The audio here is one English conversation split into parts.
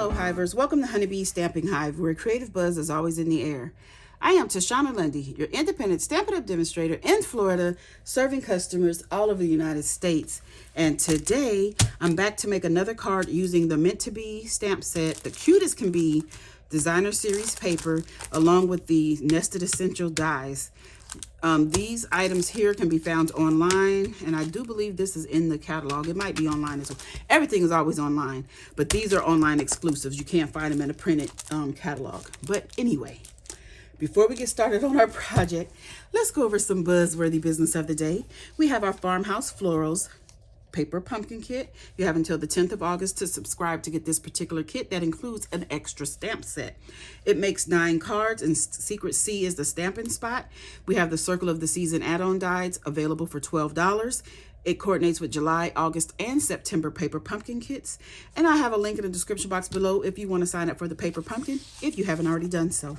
Hello Hivers, welcome to Honeybee Stamping Hive, where creative buzz is always in the air. I am Tashana Lundy, your independent Stampin' Up! Demonstrator in Florida, serving customers all over the United States. And today, I'm back to make another card using the Meant to Be stamp set, the Cute as Can Be designer series paper, along with the nested essential dies. These items here can be found online, and I do believe this is in the catalog. It might be online as well. Everything is always online, but these are online exclusives. You can't find them in a printed catalog. But anyway, before we get started on our project, let's go over some buzzworthy business of the day. We have our Farmhouse Florals paper pumpkin kit. You have until the 10th of August to subscribe to get this particular kit that includes an extra stamp set. It makes 9 cards, and Secret C is the stamping spot. We have the Circle of the Season add-on dies available for $12. It coordinates with July, August, and September paper pumpkin kits. And I have a link in the description box below if you want to sign up for the paper pumpkin if you haven't already done so.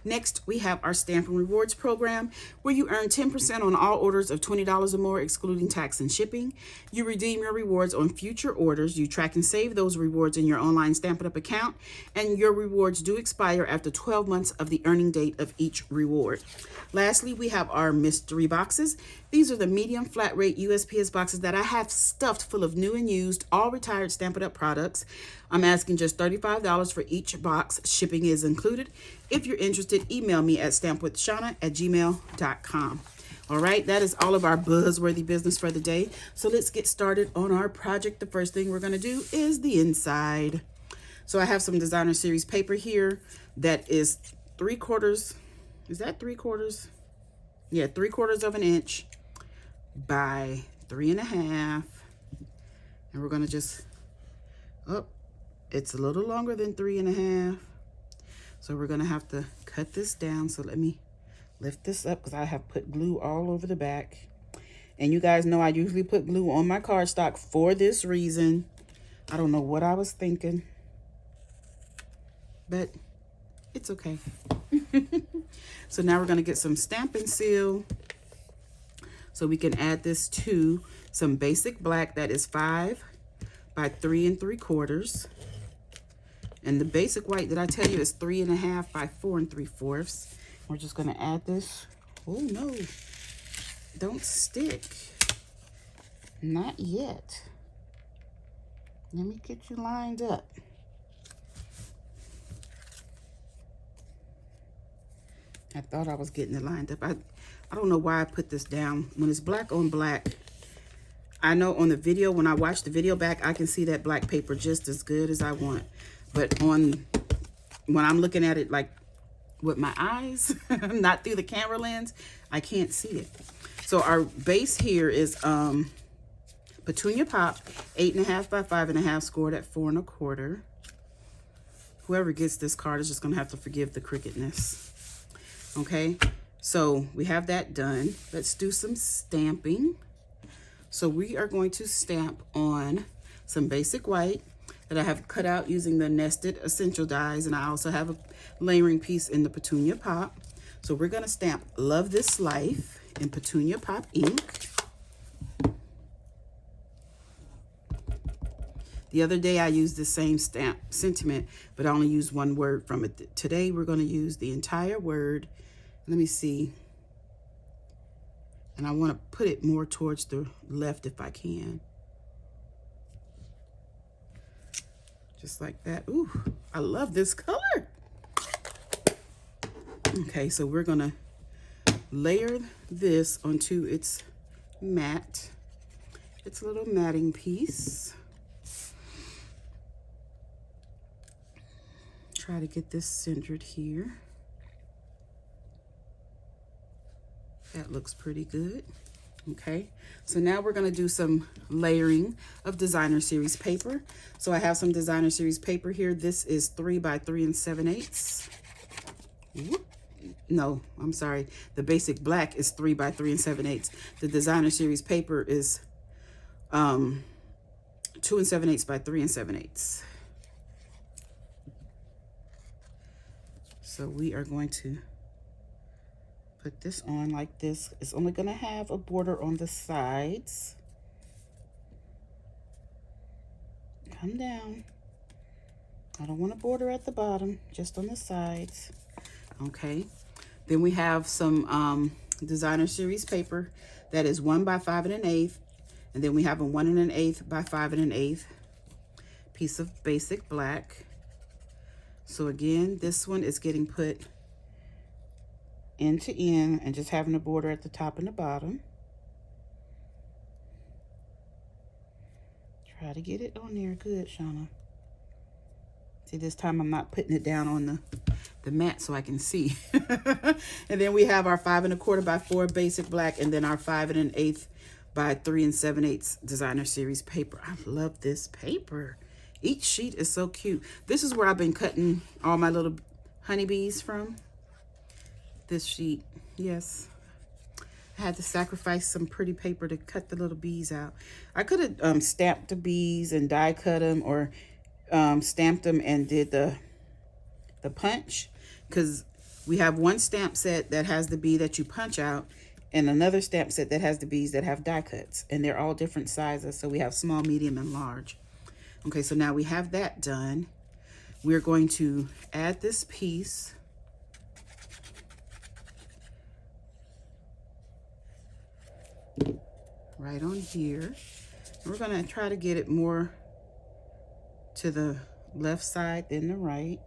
Next, we have our Stampin' Rewards program, where you earn 10% on all orders of $20 or more, excluding tax and shipping. You redeem your rewards on future orders. You track and save those rewards in your online Stampin' Up! Account, and your rewards do expire after 12 months of the earning date of each reward. Lastly, we have our mystery boxes. These are the medium flat rate USPS boxes that I have stuffed full of new and used, all retired Stampin' Up! Products. I'm asking just $35 for each box. Shipping is included. If you're interested, email me at stampwithshana@gmail.com. All right, that is all of our buzzworthy business for the day. So let's get started on our project. The first thing we're going to do is the inside. So I have some designer series paper here that is 3/4. Is that 3/4? Yeah, 3/4 of an inch by 3.5. And we're going to just, it's a little longer than 3.5. So we're going to have to cut this down. So let me lift this up because I have put glue all over the back. And you guys know I usually put glue on my cardstock for this reason. I don't know what I was thinking, but it's okay. So now we're going to get some Stampin' Seal so we can add this to some basic black that is 5 by 3 3/4. And the basic white that I tell you is 3.5 by 4 3/4. We're just going to add this. Oh no, don't stick. Not yet. Let me get you lined up. I thought I was getting it lined up. I don't know why I put this down. When it's black on black, I know on the video, when I watch the video back, I can see that black paper just as good as I want. But when I'm looking at it like with my eyes, not through the camera lens, I can't see it. So our base here is Petunia Pop, 8.5 by 5.5, scored at 4 1/4. Whoever gets this card is just gonna have to forgive the crookedness. Okay, so we have that done. Let's do some stamping. So we are going to stamp on some basic white that I have cut out using the nested essential dies, and I also have a layering piece in the Petunia Pop. So we're going to stamp Love This Life in Petunia Pop ink. The other day I used the same stamp, Sentiment, but I only used one word from it. Today we're going to use the entire word. Let me see. And I want to put it more towards the left if I can. Just like that. Ooh, I love this color. Okay, so we're going to layer this onto its mat. It's a little matting piece. Try to get this centered here. That looks pretty good. Okay, so now we're going to do some layering of designer series paper. So I have some designer series paper here. This is 3 by 3 7/8. No, I'm sorry. The basic black is 3 by 3 7/8. The designer series paper is 2 7/8 by 3 7/8. So we are going to put this on like this. It's only going to have a border on the sides. Come down. I don't want a border at the bottom, just on the sides. Okay. Then we have some designer series paper that is 1 by 5 1/8, and then we have a 1 1/8 by 5 1/8 piece of basic black. So again, this one is getting put end to end and just having a border at the top and the bottom. Try to get it on there good, Shauna. See, this time I'm not putting it down on the mat so I can see. And then we have our 5 1/4 by 4 basic black, and then our 5 1/8 by 3 7/8 designer series paper. I love this paper. Each sheet is so cute. This is where I've been cutting all my little honeybees from. This sheet, yes. I had to sacrifice some pretty paper to cut the little bees out. I could have stamped the bees and die cut them, or stamped them and did the punch, because we have one stamp set that has the bee that you punch out and another stamp set that has the bees that have die cuts, and they're all different sizes. So we have small, medium, and large. Okay, so now we have that done. We're going to add this piece. Right on here. We're going to try to get it more to the left side than the right.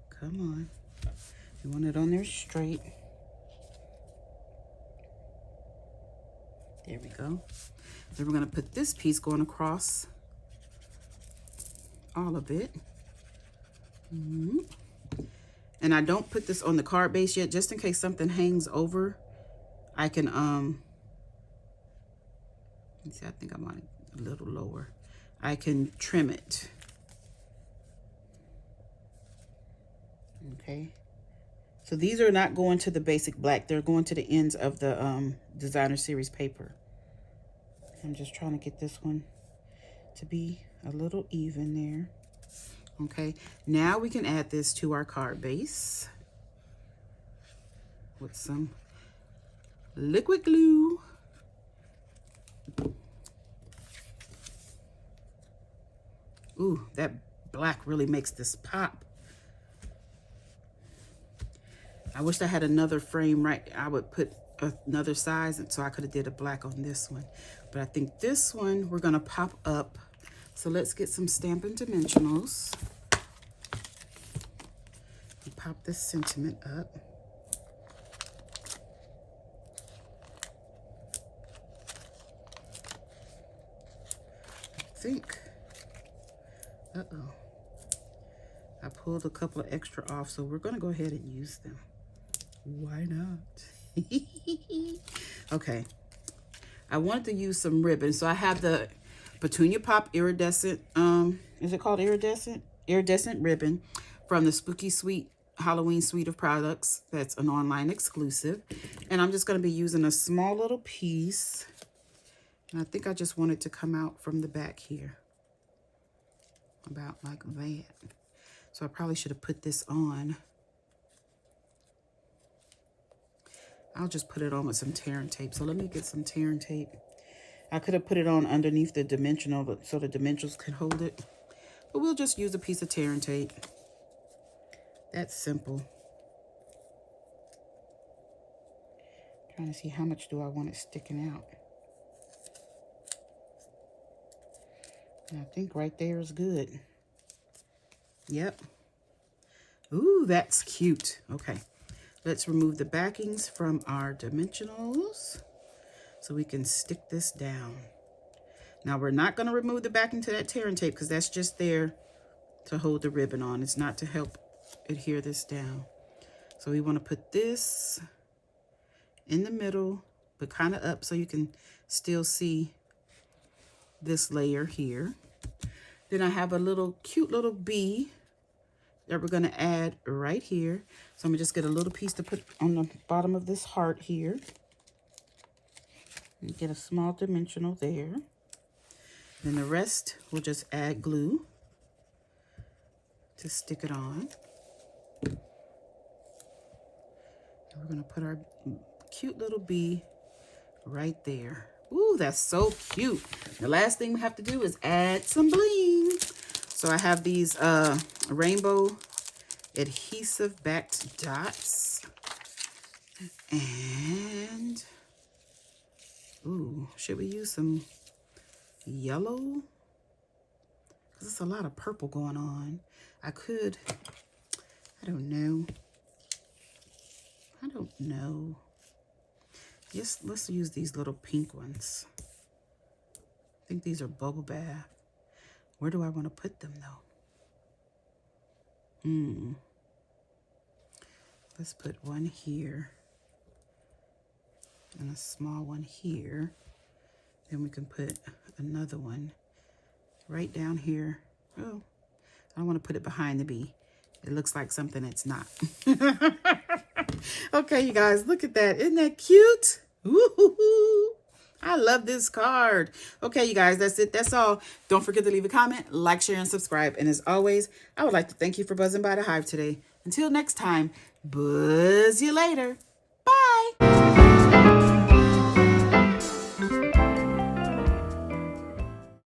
Come on. You want it on there straight. There we go. Then we're going to put this piece going across all of it. And I don't put this on the card base yet, just in case something hangs over. I can, let's see, I think I want it a little lower. I can trim it. Okay. So these are not going to the basic black. They're going to the ends of the designer series paper. I'm just trying to get this one to be a little even there. Okay, now we can add this to our card base with some liquid glue. Ooh, that black really makes this pop. I wish I had another frame, right? I would put another size, and so I could have did a black on this one. But I think this one we're gonna pop up. So let's get some Stampin' Dimensionals. And pop this sentiment up. I think, I pulled a couple of extra off, so we're gonna go ahead and use them. Why not? Okay, I wanted to use some ribbon, so I have the Petunia Pop Iridescent, is it called Iridescent? Iridescent ribbon from the Spooky Sweet Halloween suite of products. That's an online exclusive. And I'm just gonna be using a small little piece. And I think I just want it to come out from the back here. About like that. So I probably should have put this on. I'll just put it on with some tear and tape. So let me get some tear and tape. I could have put it on underneath the dimensional, but so the dimensionals could hold it. But we'll just use a piece of tear and tape. That's simple. Trying to see how much do I want it sticking out. And I think right there is good. Yep. Ooh, that's cute. Okay. Let's remove the backings from our dimensionals so we can stick this down. Now we're not going to remove the backing to that tear and tape because that's just there to hold the ribbon on. It's not to help adhere this down. So we want to put this in the middle, but kind of up so you can still see this layer here. Then I have a little cute little bee that we're going to add right here. So I'm going to just get a little piece to put on the bottom of this heart here. And get a small dimensional there. Then the rest we'll just add glue to stick it on. And we're going to put our cute little bee right there. Ooh, that's so cute. The last thing we have to do is add some bling. So I have these rainbow adhesive-backed dots. And, ooh, should we use some yellow? Because there's a lot of purple going on. I could, I don't know. Yes, let's use these little pink ones. I think these are bubble bath. Where do I want to put them though? Let's put one here and a small one here. Then we can put another one right down here. Oh, I don't want to put it behind the bee. It looks like something it's not. Okay, you guys, look at that. Isn't that cute? Ooh, I love this card. Okay, you guys, that's it. That's all. Don't forget to leave a comment, like, share, and subscribe. And as always, I would like to thank you for buzzing by the Hive today. Until next time, buzz you later.